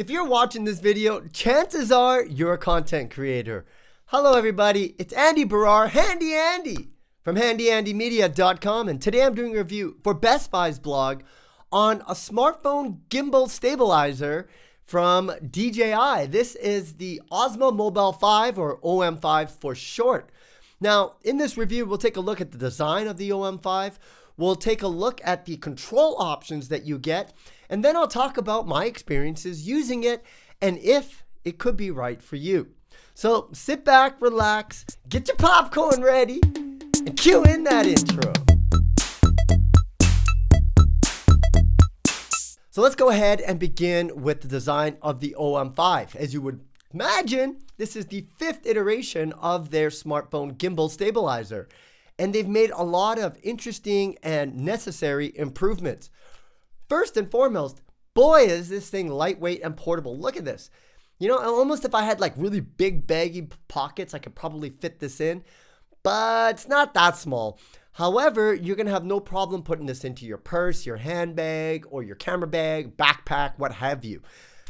If you're watching this video, chances are you're a content creator. Hello everybody, it's Andy Barrar, Handy Andy from handyandymedia.com, and today I'm doing a review for Best Buy's blog on a smartphone gimbal stabilizer from DJI. This is the Osmo Mobile 5 or OM5 for short. Now, in this review, we'll take a look at the design of the OM5. We'll take a look at the control options that you get, and then I'll talk about my experiences using it and if it could be right for you. So sit back, relax, get your popcorn ready, and cue in that intro. So let's go ahead and begin with the design of the OM5. As you would imagine, this is the 5th iteration of their smartphone gimbal stabilizer, and they've made a lot of interesting and necessary improvements. First and foremost, boy, is this thing lightweight and portable. Look at this. You know, almost if I had like really big baggy pockets, I could probably fit this in, but it's not that small. However, you're gonna have no problem putting this into your purse, your handbag, or your camera bag, backpack, what have you.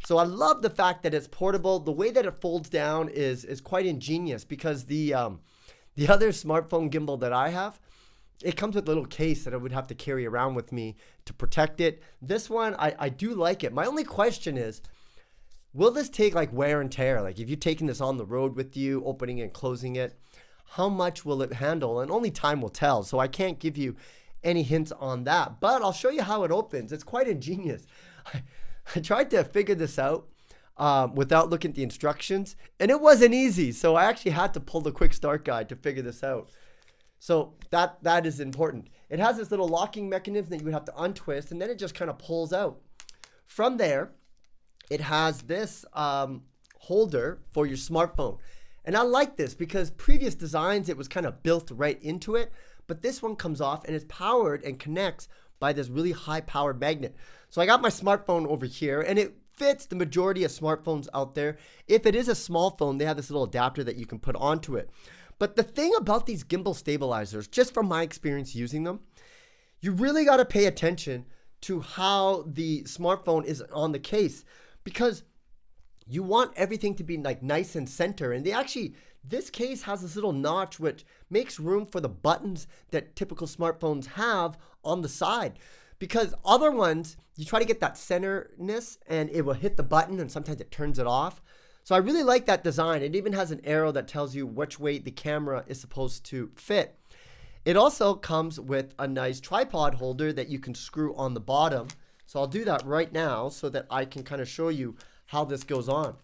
So I love the fact that it's portable. The way that it folds down is quite ingenious, because the other smartphone gimbal that I have, it comes with a little case that I would have to carry around with me to protect it. This one, I do like it. My only question is, will this take like wear and tear? Like if you're taking this on the road with you, opening and closing it, how much will it handle? And only time will tell. So I can't give you any hints on that, but I'll show you how it opens. It's quite ingenious. I tried to figure this out without looking at the instructions, and it wasn't easy. So I actually had to pull the quick start guide to figure this out. So that is important. It has this little locking mechanism that you would have to untwist, and then it just kind of pulls out. From there, it has this holder for your smartphone. And I like this because previous designs, it was kind of built right into it, but this one comes off and it's powered and connects by this really high powered magnet. So I got my smartphone over here, and it fits the majority of smartphones out there. If it is a small phone, they have this little adapter that you can put onto it. But the thing about these gimbal stabilizers, just from my experience using them, you really got to pay attention to how the smartphone is on the case, because you want everything to be like nice and center. And this case has this little notch which makes room for the buttons that typical smartphones have on the side. Because other ones, you try to get that centerness and it will hit the button and sometimes it turns it off. So I really like that design. It even has an arrow that tells you which way the camera is supposed to fit. It also comes with a nice tripod holder that you can screw on the bottom. So I'll do that right now so that I can kind of show you how this goes on.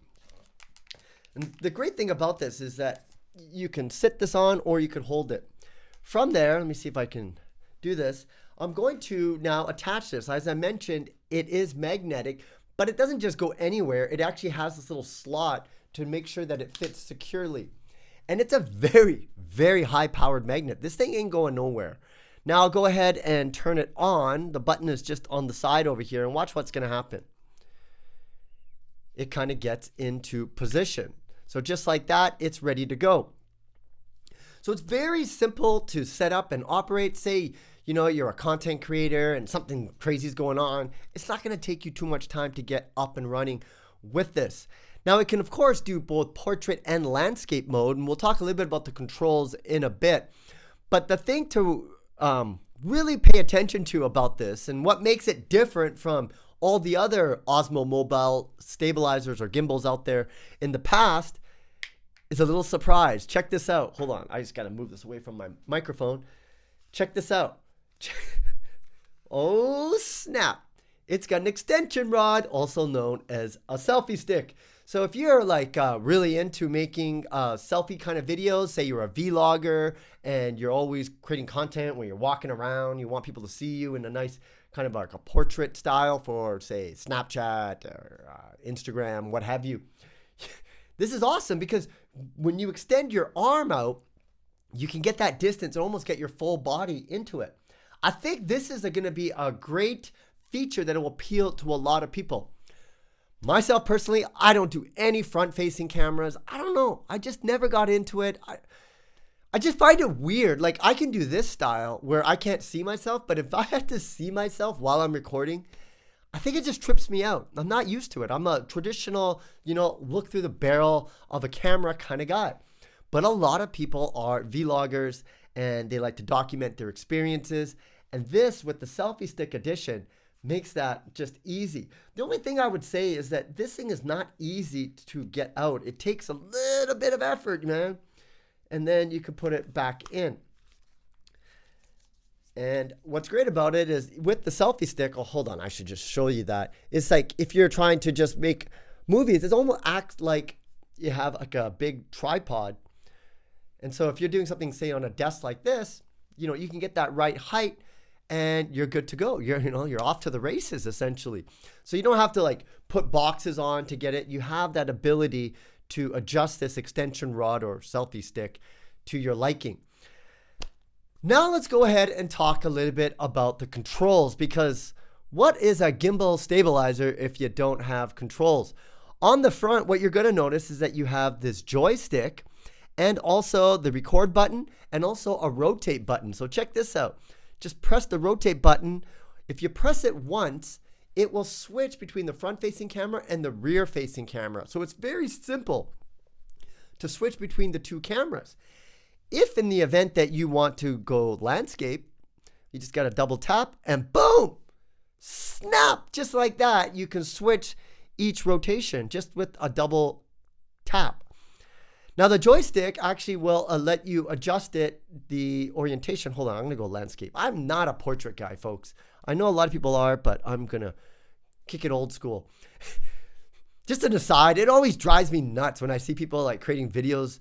And the great thing about this is that you can sit this on or you can hold it. From there, let me see if I can do this. I'm going to now attach this. As I mentioned, it is magnetic, but it doesn't just go anywhere. It actually has this little slot to make sure that it fits securely. And it's a very, very high powered magnet. This thing ain't going nowhere. Now I'll go ahead and turn it on. The button is just on the side over here, and watch what's gonna happen. It kind of gets into position. So just like that, it's ready to go. So it's very simple to set up and operate. Say, you know, you're a content creator and something crazy is going on. It's not going to take you too much time to get up and running with this. Now it can of course do both portrait and landscape mode, and we'll talk a little bit about the controls in a bit. But the thing to really pay attention to about this, and what makes it different from all the other Osmo mobile stabilizers or gimbals out there in the past, is a little surprise. Check this out. Hold on, I just got to move this away from my microphone. Check this out. Oh snap. It's got an extension rod, also known as a selfie stick. So if you're like really into making selfie kind of videos, say you're a vlogger and you're always creating content when you're walking around, you want people to see you in a nice kind of like a portrait style for, say, Snapchat or Instagram, what have you. This is awesome because when you extend your arm out, you can get that distance and almost get your full body into it. I think this is going to be a great feature that will appeal to a lot of people. Myself personally, I don't do any front-facing cameras. I don't know. I just never got into it. I just find it weird. Like, I can do this style where I can't see myself, but if I had to see myself while I'm recording, I think it just trips me out. I'm not used to it. I'm a traditional, look through the barrel of a camera kind of guy. But a lot of people are vloggers and they like to document their experiences. And this, with the selfie stick edition, makes that just easy. The only thing I would say is that this thing is not easy to get out. It takes a little bit of effort, man. And then you can put it back in. And what's great about it is with the selfie stick, oh, hold on, I should just show you that. It's like if you're trying to just make movies, it almost acts like you have like a big tripod. And so if you're doing something, say, on a desk like this, you can get that right height and you're good to go. You're off to the races, essentially. So you don't have to like put boxes on to get it. You have that ability to adjust this extension rod or selfie stick to your liking. Now let's go ahead and talk a little bit about the controls, because what is a gimbal stabilizer if you don't have controls? On the front, what you're going to notice is that you have this joystick and also the record button and also a rotate button. So check this out. Just press the rotate button. If you press it once, it will switch between the front-facing camera and the rear-facing camera. So it's very simple to switch between the two cameras. If in the event that you want to go landscape, you just got to double tap and boom, snap, just like that. You can switch each rotation just with a double tap. Now the joystick actually will let you adjust the orientation. Hold on, I'm gonna go landscape. I'm not a portrait guy, folks. I know a lot of people are, but I'm gonna kick it old school. Just an aside, it always drives me nuts when I see people like creating videos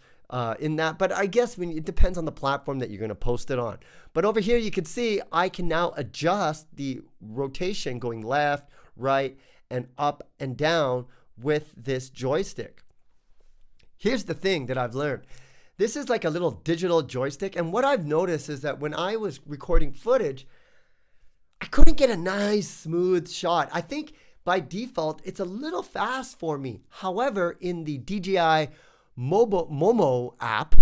in that, but I guess it depends on the platform that you're gonna post it on. But over here you can see I can now adjust the rotation going left, right, and up and down with this joystick. Here's the thing that I've learned. This is like a little digital joystick, and what I've noticed is that when I was recording footage, I couldn't get a nice smooth shot. I think by default it's a little fast for me. However, in the DJI Momo app,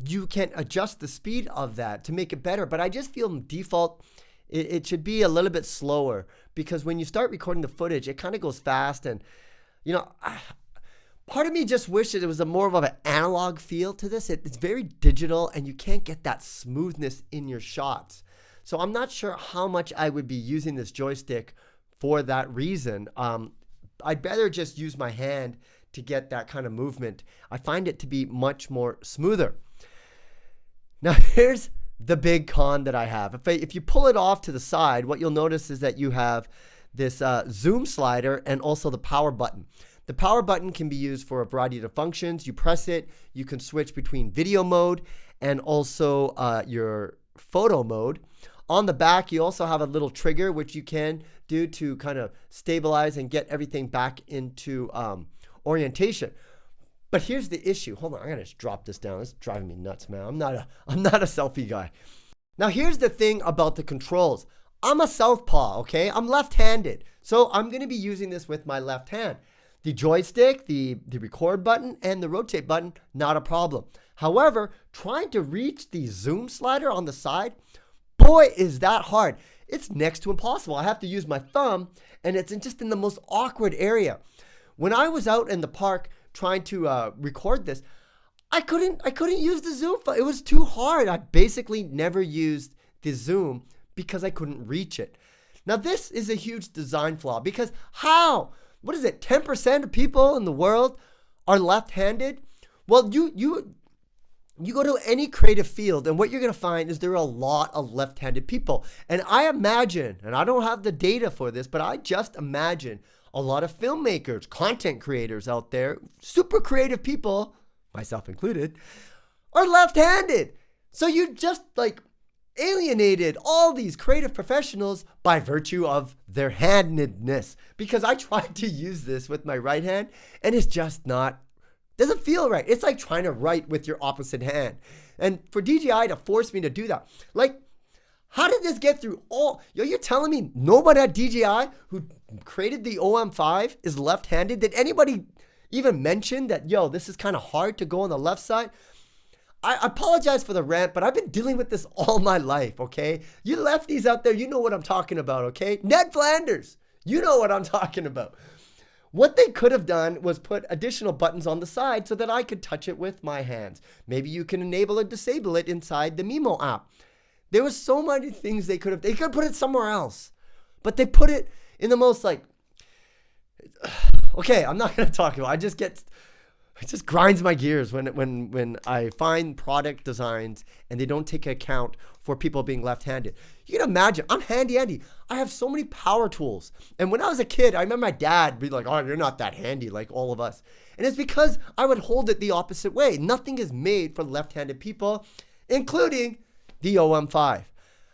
you can adjust the speed of that to make it better. But I just feel default, it should be a little bit slower, because when you start recording the footage, it kind of goes fast. And, part of me just wished that it was a more of an analog feel to this. It's very digital and you can't get that smoothness in your shots. So I'm not sure how much I would be using this joystick for that reason. I'd rather just use my hand to get that kind of movement. I find it to be much more smoother. Now here's the big con that I have. If you pull it off to the side, what you'll notice is that you have this zoom slider and also the power button. The power button can be used for a variety of functions. You press it, you can switch between video mode and also your photo mode. On the back, you also have a little trigger, which you can do to kind of stabilize and get everything back into orientation. But here's the issue. Hold on, I gotta just drop this down. It's driving me nuts, man. I'm not a selfie guy. Now here's the thing about the controls. I'm a southpaw, okay? I'm left-handed. So I'm gonna be using this with my left hand. The joystick, the record button, and the rotate button, not a problem. However, trying to reach the zoom slider on the side, boy, is that hard. It's next to impossible. I have to use my thumb, and it's just in the most awkward area. When I was out in the park trying to record this, I couldn't use the zoom. It was too hard. I basically never used the zoom because I couldn't reach it. Now, this is a huge design flaw, because how? What is it? 10% of people in the world are left-handed? Well, you go to any creative field, and what you're going to find is there are a lot of left-handed people. And I imagine, and I don't have the data for this, but I just imagine a lot of filmmakers, content creators out there, super creative people, myself included, are left-handed. So you just like alienated all these creative professionals by virtue of their handedness, because I tried to use this with my right hand and it's just doesn't feel right. It's like trying to write with your opposite hand. And for DJI to force me to do that, like, how did this get through you're telling me nobody at DJI who created the OM5 is left-handed? Did anybody even mention that, this is kind of hard to go on the left side? I apologize for the rant, but I've been dealing with this all my life, okay? You lefties out there, you know what I'm talking about, okay? Ned Flanders, You know what I'm talking about. What they could have done was put additional buttons on the side so that I could touch it with my hands. Maybe you can enable or disable it inside the Mimo app. There was so many things they could have put it somewhere else. But they put it in the most like, okay, I'm not going to talk about it. It just grinds my gears when I find product designs and they don't take account for people being left-handed. You can imagine, I'm handy Andy. I have so many power tools. And when I was a kid, I remember my dad be like, oh, you're not that handy like all of us. And it's because I would hold it the opposite way. Nothing is made for left-handed people, including the OM5.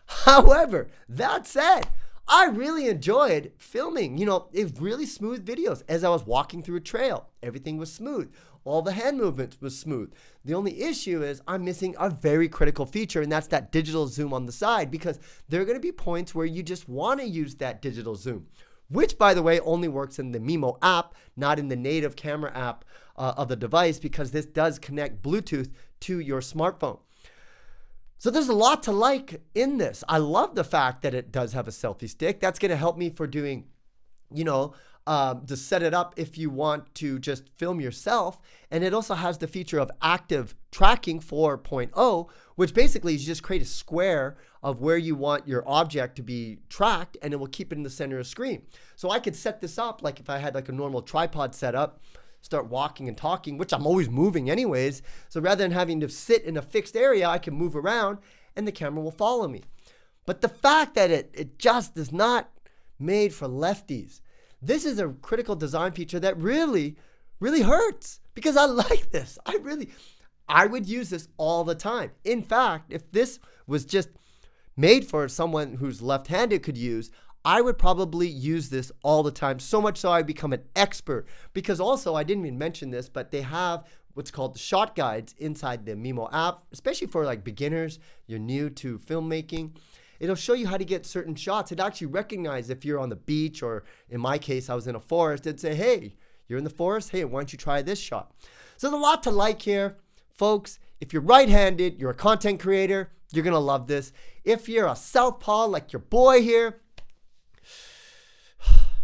However, that said, I really enjoyed filming, it really smooth videos as I was walking through a trail. Everything was smooth. All the hand movements was smooth. The only issue is I'm missing a very critical feature, and that's that digital zoom on the side, because there are going to be points where you just want to use that digital zoom, which, by the way, only works in the Mimo app, not in the native camera app of the device, because this does connect Bluetooth to your smartphone. So there's a lot to like in this. I love the fact that it does have a selfie stick. That's going to help me for doing, to set it up if you want to just film yourself. And it also has the feature of active tracking 4.0, which basically is you just create a square of where you want your object to be tracked, and it will keep it in the center of the screen. So I could set this up like if I had like a normal tripod setup, start walking and talking, which I'm always moving anyways. So rather than having to sit in a fixed area, I can move around and the camera will follow me. But the fact that it just is not made for lefties, this is a critical design feature that really, really hurts, because I like this. I would use this all the time. In fact, if this was just made for someone who's left-handed could use, I would probably use this all the time, so much so I become an expert. Because also, I didn't even mention this, but they have what's called the shot guides inside the Mimo app, especially for like beginners, you're new to filmmaking. It'll show you how to get certain shots. It actually recognizes if you're on the beach, or in my case, I was in a forest. It'd say, hey, you're in the forest. Hey, why don't you try this shot? So there's a lot to like here. Folks, if you're right-handed, you're a content creator, you're going to love this. If you're a southpaw like your boy here,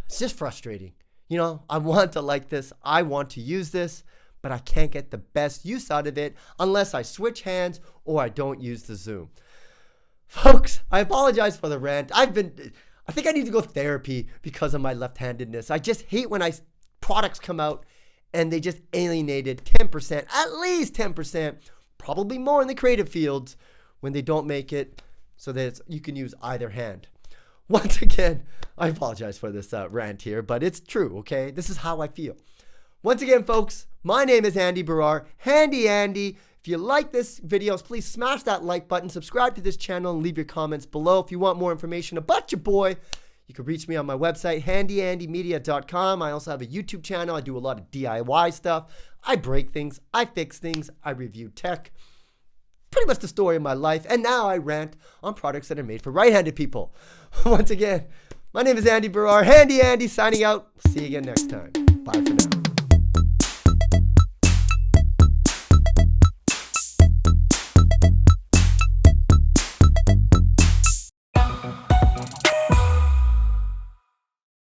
it's just frustrating. I want to like this. I want to use this, but I can't get the best use out of it unless I switch hands or I don't use the zoom. Folks, I apologize for the rant. I think I need to go to therapy because of my left-handedness. I just hate when products come out and they just alienated 10%, at least 10%, probably more in the creative fields, when they don't make it so that you can use either hand. Once again, I apologize for this rant here, but it's true, okay? This is how I feel. Once again, folks, my name is Andy Barrar, Handy Andy. If you like this video, please smash that like button, subscribe to this channel, and leave your comments below. If you want more information about your boy, you can reach me on my website, handyandymedia.com. I also have a YouTube channel. I do a lot of DIY stuff. I break things, I fix things, I review tech. Pretty much the story of my life. And now I rant on products that are made for right-handed people. Once again, my name is Andy Barrar, Handy Andy, signing out. See you again next time. Bye for now.